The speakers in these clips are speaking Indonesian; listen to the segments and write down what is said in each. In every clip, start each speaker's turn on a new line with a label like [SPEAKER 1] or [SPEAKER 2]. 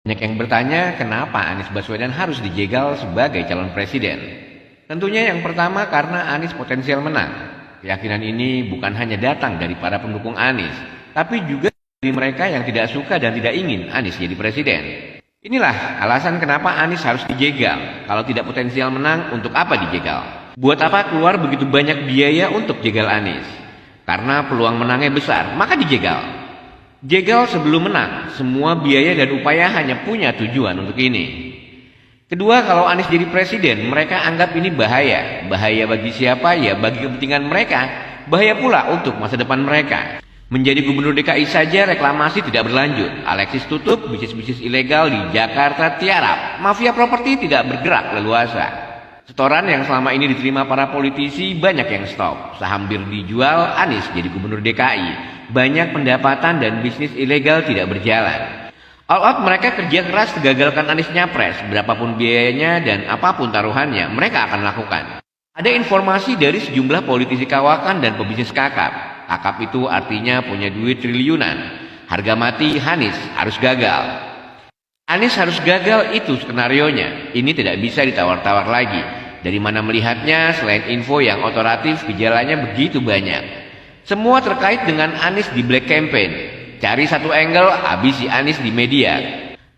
[SPEAKER 1] Banyak yang bertanya kenapa Anies Baswedan harus dijegal sebagai calon presiden. Tentunya yang pertama karena Anies potensial menang. Keyakinan ini bukan hanya datang dari para pendukung Anies, tapi juga dari mereka yang tidak suka dan tidak ingin Anies jadi presiden. Inilah alasan kenapa Anies harus dijegal. Kalau tidak potensial menang, untuk apa dijegal? Buat apa keluar begitu banyak biaya untuk jegal Anies? Karena peluang menangnya besar, maka dijegal. Jegal sebelum menang, semua biaya dan upaya hanya punya tujuan untuk ini. Kedua, kalau Anies jadi presiden, mereka anggap ini bahaya. Bahaya bagi siapa? Ya bagi kepentingan mereka. Bahaya pula untuk masa depan mereka. Menjadi gubernur DKI saja reklamasi tidak berlanjut. Alexis tutup, bisnis-bisnis ilegal di Jakarta tiarap. Mafia properti tidak bergerak leluasa. Setoran yang selama ini diterima para politisi banyak yang stop. Saham bir dijual, Anies jadi gubernur DKI. Banyak pendapatan dan bisnis ilegal tidak berjalan. All out mereka kerja keras gagalkan Anies nyapres. Berapapun biayanya dan apapun taruhannya, mereka akan lakukan. Ada informasi dari sejumlah politisi kawakan dan pebisnis kakap. Kakap itu artinya punya duit triliunan. Harga mati Anies harus gagal. Anies harus gagal, itu skenarionya. Ini tidak bisa ditawar-tawar lagi. Dari mana melihatnya selain info yang otoratif, gejalanya begitu banyak. Semua terkait dengan Anies di Black Campaign. Cari satu angle, habisi Anies di media.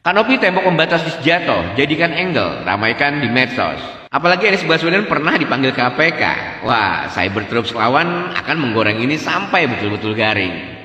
[SPEAKER 1] Kanopi tembok pembatas jatuh, jadikan angle, ramaikan di medsos. Apalagi Anies Baswedan pernah dipanggil KPK. Wah, cyber troops lawan akan menggoreng ini sampai betul-betul garing.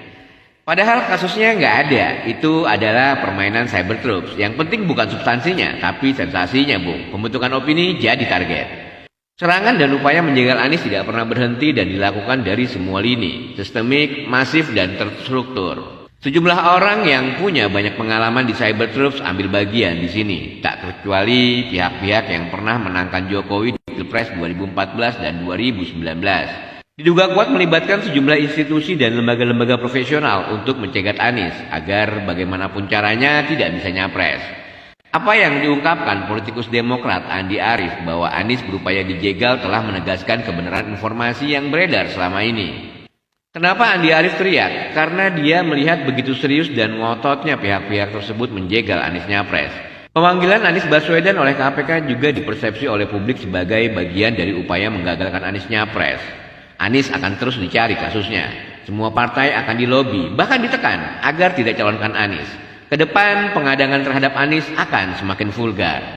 [SPEAKER 1] Padahal kasusnya nggak ada, itu adalah permainan cyber troops. Yang penting bukan substansinya, tapi sensasinya, Bung. Pembentukan opini jadi target. Serangan dan upaya menjegal Anies tidak pernah berhenti dan dilakukan dari semua lini, sistemik, masif, dan terstruktur. Sejumlah orang yang punya banyak pengalaman di cyber troops ambil bagian di sini, tak kecuali pihak-pihak yang pernah menangkan Jokowi di Pilpres 2014 dan 2019. Diduga kuat melibatkan sejumlah institusi dan lembaga-lembaga profesional untuk mencegat Anies agar bagaimanapun caranya tidak bisa nyapres. Apa yang diungkapkan politikus Demokrat Andi Arief bahwa Anies berupaya dijegal telah menegaskan kebenaran informasi yang beredar selama ini. Kenapa Andi Arief teriak? Karena dia melihat begitu serius dan ngototnya pihak-pihak tersebut menjegal Anies nyapres. Pemanggilan Anies Baswedan oleh KPK juga dipersepsi oleh publik sebagai bagian dari upaya menggagalkan Anies nyapres. Anies akan terus dicari kasusnya. Semua partai akan dilobi, bahkan ditekan agar tidak calonkan Anies. Kedepan pengadangan terhadap Anies akan semakin vulgar.